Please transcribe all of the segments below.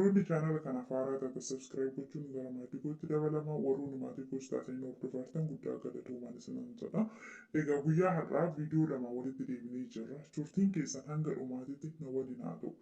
Warroonni chaanala kana haaraa taate subscribe gochuun gara maatii kootti dabalamaa. Warroonni maatii kootti taatanii hordoftan guddaa galatoomaa isinan jedha. Egaa guyyaa har'aa viidiyoo lama walitti deebinee jirra. Turtiin keessan hanga dhumaatitti na waliin haa ta'u.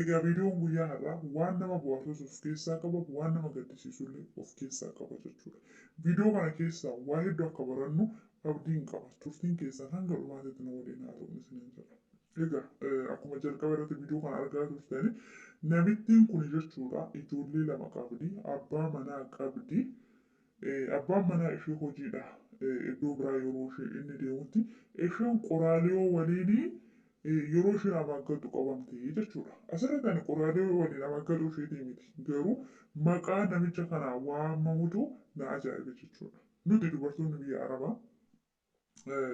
Egaa viidiyoon guyyaa har'aa waan nama bohaarsus of keessaa qaba, waan nama gaddisiisullee of keessaa qaba jechuudha. Viidiyoo kana keessaa waa hedduu akka barannu abdiin qaba. Turtiin keessan hanga dhumaatitti na waliin haa ta'u isinan jedha. Egaa akkuma jalqaba irratti viidiyoo kana argaa turtanii namittiin kun jechuudha ijoollee lama qabdi, abbaa manaa qabdi. Abbaan manaa ishee hojiidha iddoo biraa yeroo ishee inni deemutti isheen qoraaliyoo waliin yeroo isheen amaggatu qabamti jechuudha. Asirratti ani qoraaliyoo waliin amaggatu isheetii miti, garuu maqaa namicha kanaa waamamutu na ajaa'iba jechuudha. Nuti dubartoonni biyya Arabaa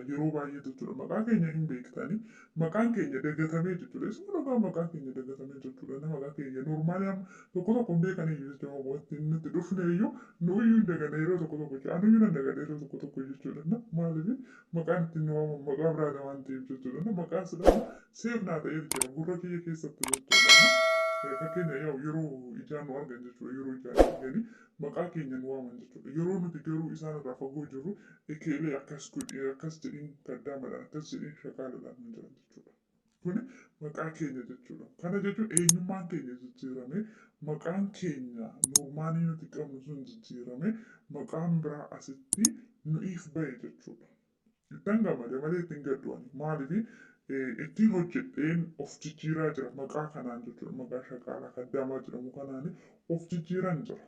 yeroo baay'ee jechuudha maqaa keenya hin beektanii maqaan keenya dagatamee jechuudha. Isuma dhugaa maqaan keenya dagatamee jechuudha. Nama maqaa keenya noormaali tokko tokko hin beekanii jechuudha. Wanti nuti dhufne iyyuu nu iyyuu hin dagane yeroo tokko tokko anu iyyuu nan dagane yeroo tokko tokko jechuudha. Maaliif maqaan ittiin waamamu maqaa biraadha waan ta'eef jechuudha. Maqaan silaa seef naa ta'ee jira gurra kiyya keessatti jechuudha. Fakkeenya yeroo ijaan nu argan jechuudha. Yeroo ijaan arganii maqaa keenya nu waaman jechuudha. Yeroo nuti garuu isaan irraa fagoo jirru ekeelee akkas godhee akkas jedhiin gaddaamaadhaan akkas jedhiin shaqaalaadhaan hin jiran jechuudha. Kuni maqaa keenya jechuudha. Kana jechuun eenyummaan keenya jijjiirame maqaan keenya noormaalii nuti qabnu sun jijjiirame maqaan biraa asitti nuuf bahe jechuudha. Ittiin gammade malee ittiin gaddu'ani. Maaliif ittiin hojjedheen of jijjiiraa jira maqaa kanaan jechuudha. Maqaa shaqaalaa kaddaamaa jedhamu kanaan of jijjiiran jira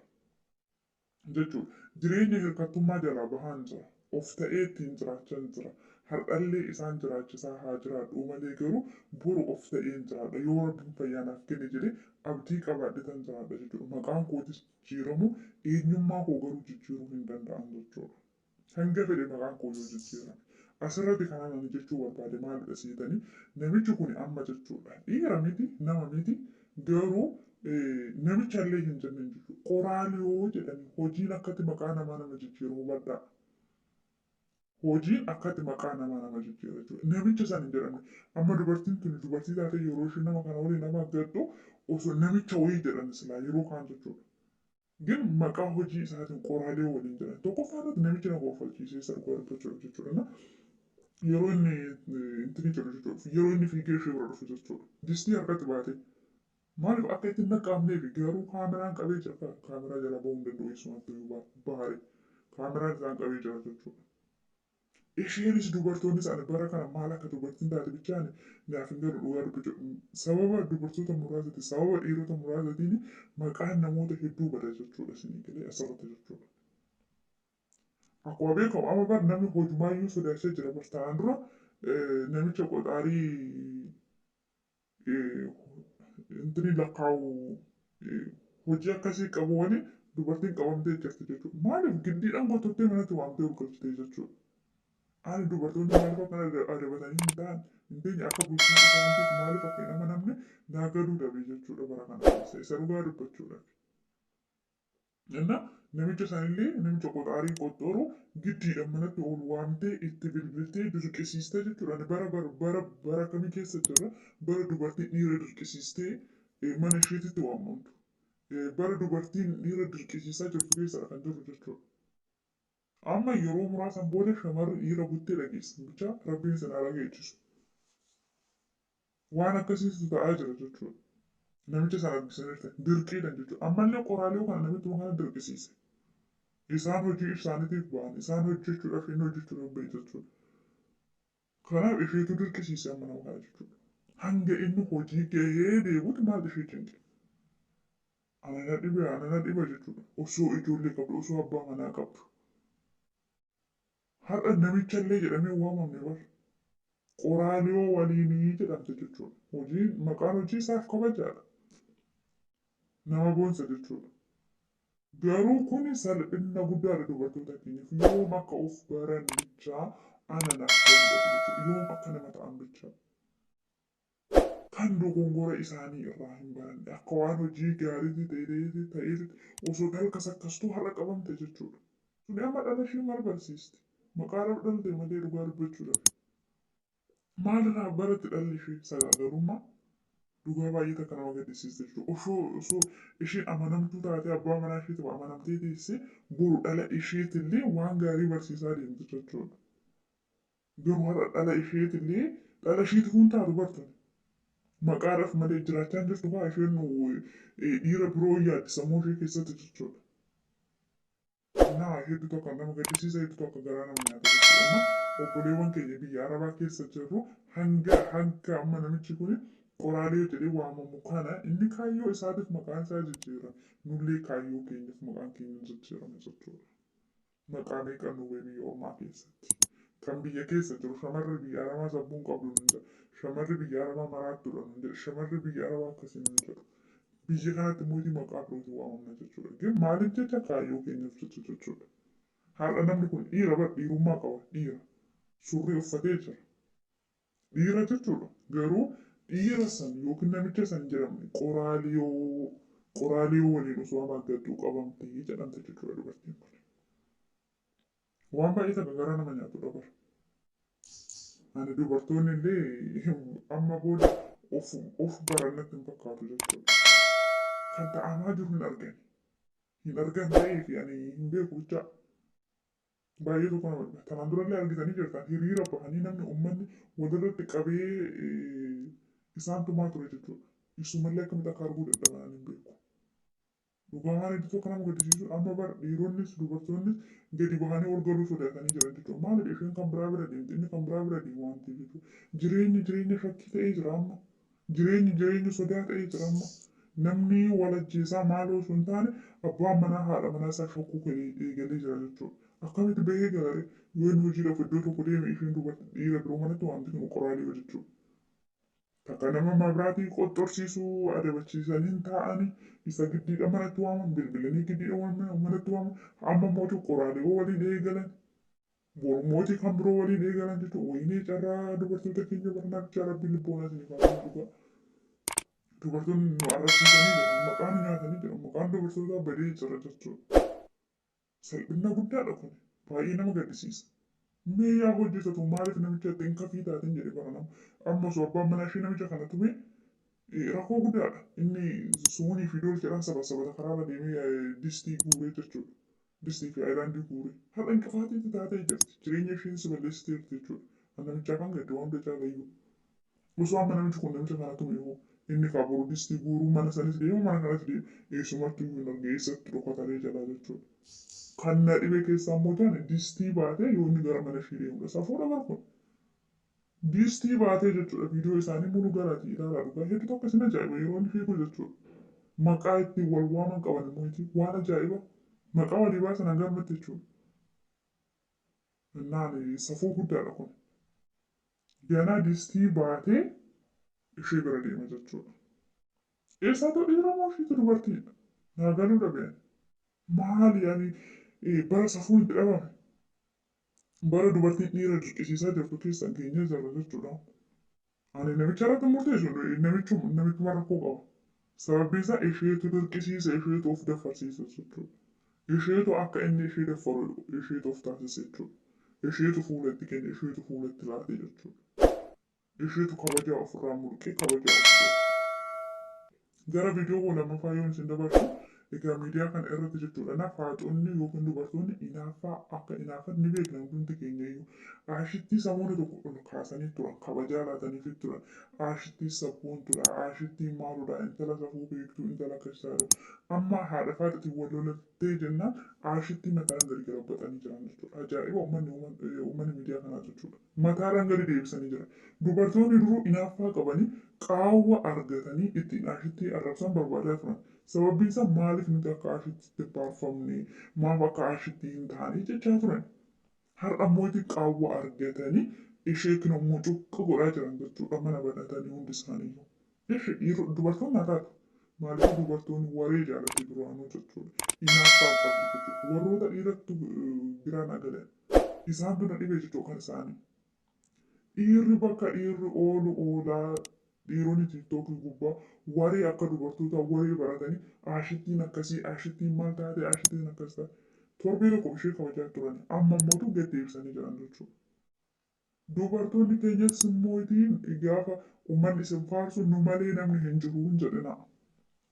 jechuudha. Jireenya hirkattummaa jalaa bahaan jira. Of ta'ee ittiin jiraachan jira. Har'allee isaan jiraachisaa haa jiraadhu malee garuu boru of ta'een jiraadha. Yoo rabbiin fayyaa naaf kenne jedhee abdii qabaadhe tan jiraadha jechuudha. Maqaan kootis jijjiiramu eenyummaa koo garuu jijjiiruu hin danda'an jechuudha. Hanga fedhe maqaan koo yoo jijjiirame. Asirratti kanaan ani jechuu barbaade maalidha seetanii namichi kun amma jechuudha. Dhiira miti nama miti garuu namicha illee hin jenne jechuudha. Qoraaliyoo jedhanii hojiin akkatti maqaa nama jijjiiru hubadhaa. Hojiin akkatti maqaa nama jijjiiru jechuudha. Namicha san hin jedhamne amma dubartiin tuni dubartii taate yeroo isheen nama kana waliin nama agartu osoo namicha wayii jedhan silaa yeroo kaan jechuudha. Gin maqaa hojii isaatiin qoraaliyoo waliin jedhan tokkoffaa irratti namichi nama ofalchiisee isa dhugaa dubbachuudha jechuudha. Yeroo inni intini jedhu jechuudha. Yeroo inni fiigee ishee bira dhufu jechuudha. Distii harkatti baate maaliif akka ittiin naqaamneef garuu kaameraan qabee jira. Kaameraa jala bahuu hin danda'u eessumattuu baare. Kaameraan isaan qabee jira jechuudha. Isheenis dubartoonnis ani bara kana maal akka dubartiin taate bichaan naaf hin galu dhugaa dubbachuudha. Sababa dubartoota muraasatiin sababa dhiirota muraasatiin maqaan namoota hedduu bada jechuudha isinii galee asirratti jechuudha. Akkuma beekamu amma bar namni hojumaayyuu sodaachaa jira. Bartaan dura namicha qoxaarii intini lakkaa'u hojii akkasii qabu wani dubartiin qabamtee jirti jechuudha. Maaliif giddiidhaan qotottee manatti waamtee ol galchitee jechuudha. Ani dubartoonni maaliif akkana adabatanii hin ta'an hin teenye akka bulchiinsa isaaniitiif maaliif akka hin amanamne naagaduu dhabe jechuudha bara kana keessa isa dhugaa dubbachuudhaaf. Inna namicha isaanillee namicha qoxaarii qoxxooru giddiidhaan manatti ol waamtee itti bilbiltee dirqisiistee jechuudha. Bara kamii keessa jirra bara dubartiin dhiira dirqisiistee mana isheetitti waamamtu. Bara dubartiin dhiira dirqisiisaa jirtu keessadha kan jiru jechuudha. Amma yeroo muraasan booda shamarri dhiira buttee dhageessan bichaa rabbiin sana ala geechisu. Waan akkasiitu ta'aa jira jechuudha. Namicha sana argisaniirta dirqiidhaan jechuudha. Ammallee qoraaliyoo kana namitti kana dirqisiise. Isaan hojii isaaniitiif ba'an isaan hojjechuudhaaf inni hojjechuudhaaf ba'e jechuudha. Kanaaf isheetu dirqisiise amma nama kana jechuudha. Hanga inni hojii gahee deemuuti maal ishee cinqe. Anana dhiba jechuudha. Osoo ijoollee qabdu osoo abbaa manaa qabdu. Har'a namichallee jedhamee waamamne bara. Qoraaliyoo waliinii jedhamte jechuudha. Hojiin maqaan hojii isaaf kabajaadha. Nama boonsa jechuudha. Garuu kun salphina guddaadha dubartoota keenyaaf yoom akka of baran bichaa ananaaf fayyadatu jechuudha. Yoom akka nama ta'an bichaa. Kan dogongora isaanii irraa hin baranne akka waan hojii gaarii ta'eeti osoo dalkas akkastuu har'a qabamte jechuudha. Suni amma dhala ishee maal barsiisti? Maqaa dhalte malee dhugaa dubbachuudhaaf. Maalirraa baratti dhalli ishee sagaagalummaa Dhugaa baay'ee takka nama gaddisiisa jechuudha. Osoo isheen amanamtuu taate abbaa manaa isheetiif amanamtee teessee boru dhala isheetillee waan gaarii barsiisaa deemtu jechuudha. Garuu har'a dhala isheetiif kun taatu bartan. Maqaadhaaf malee jiraachaa hin jirtu fa'aa isheen dhiira biroo yaaddi sammuu ishee keessatti jechuudha. Naa hedduu tokko nama gaddisiisa hedduu tokko garaa nama nyaata jechuudha. Obboleewwan keenya biyya Arabaa keessa jirru hanga amma namichi kun qoraalee jedhee waamamu kana inni kaayyoo isaatiif maqaan isaa jijjiirame. Nullee kaayyoo keenyaaf maqaan keenya jijjiirame jechuudha. Maqaa meeqa nu biyya ormaa keessatti. Kan biyya keessa jiru shamarri biyya Arabaa sabbuun qabdu hin jedhu. Shamarri biyya Arabaa maraattuudha hin jedhu. Shamarri biyya Arabaa akkasii hin jedhu. Biyya kanatti mootii maqaa birootiin waamamna jechuudha. ግን maaliif jecha kaayyoo keenyaaf jechuudha. Har'a namni kun dhiira bar dhiirummaa qaba dhiira. Surrii uffatee jira. Dhiira jechuudha. Garuu dhiira san yookiin namicha san jedhamne qoraaliyoo waliin osoo amaaggattuu qabamtee jedhamte jechuudha dubartiin kun. Waan baay'ee takka garaa nama nyaatudha bara. Ani dubartoonni illee amma booda of barannatti hin fakkaatu jechuudha. Kan ta'amaa jiru hin argan. Hin argan ta'ee fi ani hin beeku jecha baay'ee tokko nama dhiba. Kanaan durallee argitanii jirtan hiriira bahanii namni uummanni walirratti qabee isaan tumaa ture jechuudha. Isumallee akkamitti akka arguu dadhaban hin beeku. Dhugamaan iddoo tokko nama gaddisiisu amma bara dhiironnis dubartoonnis gadi bahanii ol galuu sodaatanii jiran jechuudha. Maaliif isheen kan biraa bira deemti inni kan biraa bira deemu waan ta'eef jechuudha. Jireenya shakkii ta'ee jira amma. Jireenya sodaa ta'ee jira amma. Namni walajjiisaa maaloo osoo hin taane abbaan manaa haadha manaa isaa shakkuu eegalee jira jechuudha. Akkamitti bahee galaree yoo inni hojiidhaaf iddoo tokko deeme isheen dhiira biroo manatti wanti kun qoraalii jechuudha. Takka nama mabiraatii qoxxorsiisuu adabachiisanii taa'anii isa giddiidha manatti waaman bilbilanii giddiidha manatti waaman amma mootii qoraalii waliin eegalan mootii kan biroo waliin eegalan jechuudha. Wayinee carraa dubartoota keenya barnaacha rabbi lubboonaa isin faana dhugaa. Dubartoonni nu arrabsiisanii jiran maqaan nyaatanii jiran maqaan dubartootaa badee jira jechuudha. Salphina guddaadha kun baay'ee nama gaddisiisa. Mee yaa hojjetatu maaliif namicha ittiin kafii taateen jedhee baranama amma osoo abbaan manaa ishee namicha kana tume rakkoo guddaadha. Inni suunii fi dolceedhaan sabata karaarra deemee distii guuree jechuudha. Distii fi aayilaandii guuree har'a inqifaatiitti taatee jirti jireenya isheen si balleessiteerti jechuudha. Namichaa kan gadde waan dachaa gayyuu. Osoo amma namichi kun namicha kana tume hoo inni kaaburu distii guuruu mana sanis deemu mana kanas deemu eessumatti hin argeessatti dhokatalee jalaa jechuudha. Kan na dhibe keessaa immoo taane distii baatee yoo inni gara mana ishee deemudha. Safuudha bara kun. Distii baatee jechuudha viidiyoo isaanii mulu garaati ilaalaa dhugaa hedduu tokko isin ajaa'iba yeroo inni fiigu jechuudha. Maqaa ittiin wal waaman qaban immoo waan ajaa'iba maqaa walii baasan hangamatti jechuudha. Naan safuu guddaadha kun. Ganaa distii baatee ishee bira deema jechuudha. Eessaatoo dhiira moo isheetu dubartiidha? Naa galuu dhabeen. Maali ani bara safuun itti dhabame? Bara dubartiin dhiira dirqisiisaa jirtu keessan keenya jirra jechuudha. Ani namicha irratti murteessu namichuma rakkoo qaba. Sababni isaa isheetu dirqisiisa isheetu of dafarsiisa jechuudha. Isheetu akka inni ishee daffaru isheetu of taasisa jechuudha. Isheetu fuulatti kenna isheetu fuulatti laate jechuudha. Isheetu kabajaa ofirraa mulqee kabajaa ofirraa. Gara viidiyoo lammaffaa yoon isin dabarsu egaa miidiyaa kana irratti jechuudha. Nafaaxonni yookiin dubartoonni inaaffaa akka inaaffan ni beekna hundi keenya iyyuu. Aashittii sammuu tokko ol kaasanii turan kabajaa laataniif turan. Aashittii sabboon tura aashittii maaludha intala safuu beektuu intala akkasaadha. Amma haadha faadhatiin wal lolattee jennaan aashittii mataan gadi garabbatanii jiran jechuudha. Ajaa'iba uummanni miidiyaa kanaa jechuudha. Mataadhaan gadi deebisanii jiran. Dubartoonni duruu inaaffaa qabanii qaawwa argatanii ittiin aashittii arrabsan barbaadaa turan. Sababni isaa maaliif nuti akka aashittiitti baafamne maaf akka aashittii hin taane jechaa turan. Har'a mootii qaawwa argatanii ishee kana mucuqa godhaa jiran jechuudha mana banatanii hundi isaaniiyyuu. Ishee dubartoonni haa taatu. Maaliif dubartoonni waree jaalatti duraanuu jechuudha. Inaaffaa qabdu jechuudha. Warroota dhiiratti biraan agalan. Isaan dura dhibee jechuudha kan isaanii. Dhiirri bakka dhiirri oolu oolaa dhiironni tiiktookii gubbaa waree akka dubartoota waree baratanii aashittiin akkasii aashittiin maal taate aashittiin akkas taate torbee tokko ishee kabajaa turan amma immoo gad deebisanii jiran jechuudha. dubartoonni keenya simmootiin gaafa uummanni isin faarsu nu malee namni hin jiru hin jedhina.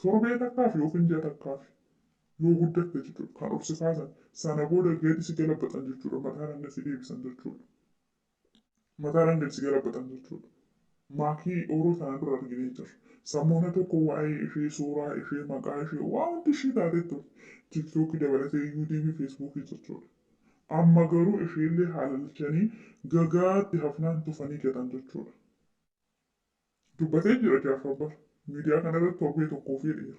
Torbee takkaaf yookiin ji'a takkaaf yoo guddatte jechuudha. Kan of si kaasan sana booda geedhi si galabbatan jechuudha. Mataan hanga si deebisan jechuudha. Mataan hanga si galabbatan jechuudha. Maakii yeroo sana dura arginee jirra. Sammoona tokko waa'ee ishee suuraa ishee maqaa ishee waan hundi ishee taatee turte. Tiktookii dabalatee yuutuubii feesbuukii jechuudha. Amma garuu isheellee haalalchanii gagaatti hafnaan tufanii jedhan jechuudha. Dubbatee jira Jaafar miidiyaa kanarratti torbee tokkoo fi dheera.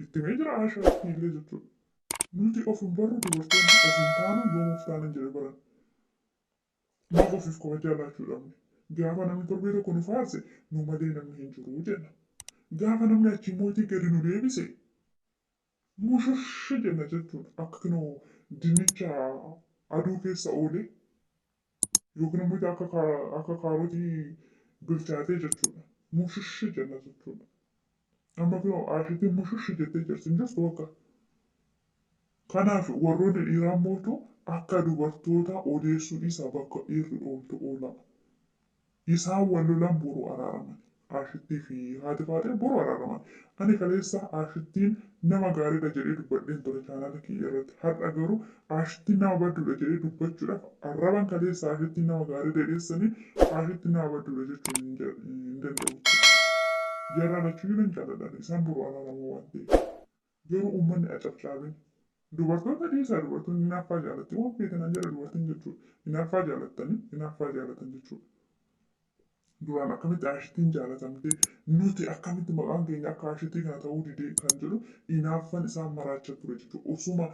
Ittimee jira Ashaatti illee jechuudha. Nuti of hin barru dubartoonni of hin taanu yoo of taanan jedhe baran. Maaf ofiif kabajaa laachuu dhabne. Gaafa namni torbee tokko nu faarse nu malee namni hin jiru jenna. Gaafa namni achi mootii gadi nu deebise mushashshi jenna jechuudha. Akka kinoo dinnicha aduu keessa oole yookiin immoo akka kaarotii bilchaatee jechuudha. Mushashshi jenna jechuudha. Amma kinoo ashiitiin mushashshi jettee jirti hin jirtu bakka. Kanaaf warroonni dhiiraa mootu akka dubartoota odeessuu isaa bakka dhiirri ooltu oola. Isaan wal lolan boru araaraman. Ashittii fi haati faatee boru araaraman. Ani kaleessa ashittiin nama gaariidha jedhee dubbadheen ture chaanaala kiyya irratti. Har'a garuu ashittiin nama badduudha jedhee dubbachuudhaaf arraban kaleessa ashittiin nama gaariidha dheessanii ashittiin nama badduudha jechuun hin danda'u. Jarraa lachuun hin jaalladhan isaan boru araaraman waan ta'eef. Garuu uummanni acabcaabin. Dubartoota dhiisaa dubartoonni hinaaffaa jaalatti waan beekanan jedha dubartiin jechuudha. Hinaaffaa jaalattanii hinaaffaa jaalatan jechuudha. Duraan akkamitti ashittiin jaalatamte nuti akkamitti maqaan keenya akka ashittii kana ta'uu didee kan jedhu hinaaffaan isaan maraachaa ture jechuudha.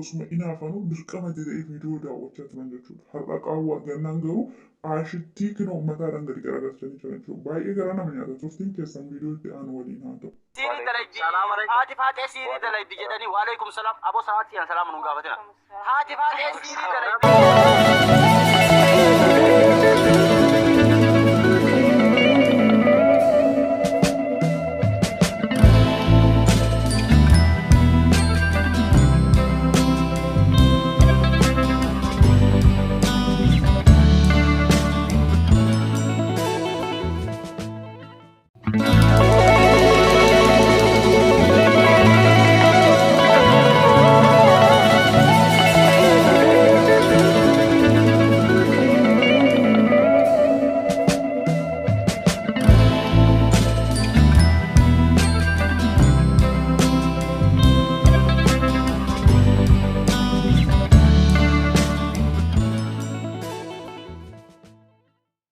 Osuma hinaafanuu dirqama ta'ee viidiyoo daawwachaa turan jechuudha. Har'a qaawwa gannaan garuu ashittii kina uummataadhaan gadi garagalchanii jiran jechuudha. Baay'ee garaa nama nyaata turtiin keessan viidiyoo itti aanu waliin haa ta'u. سيري دلجي هاتي فاتي سيري دلجي جدني وعليكم السلام ابو ساعتي سلام نون غافتنا هاتي فاتي سيري دلجي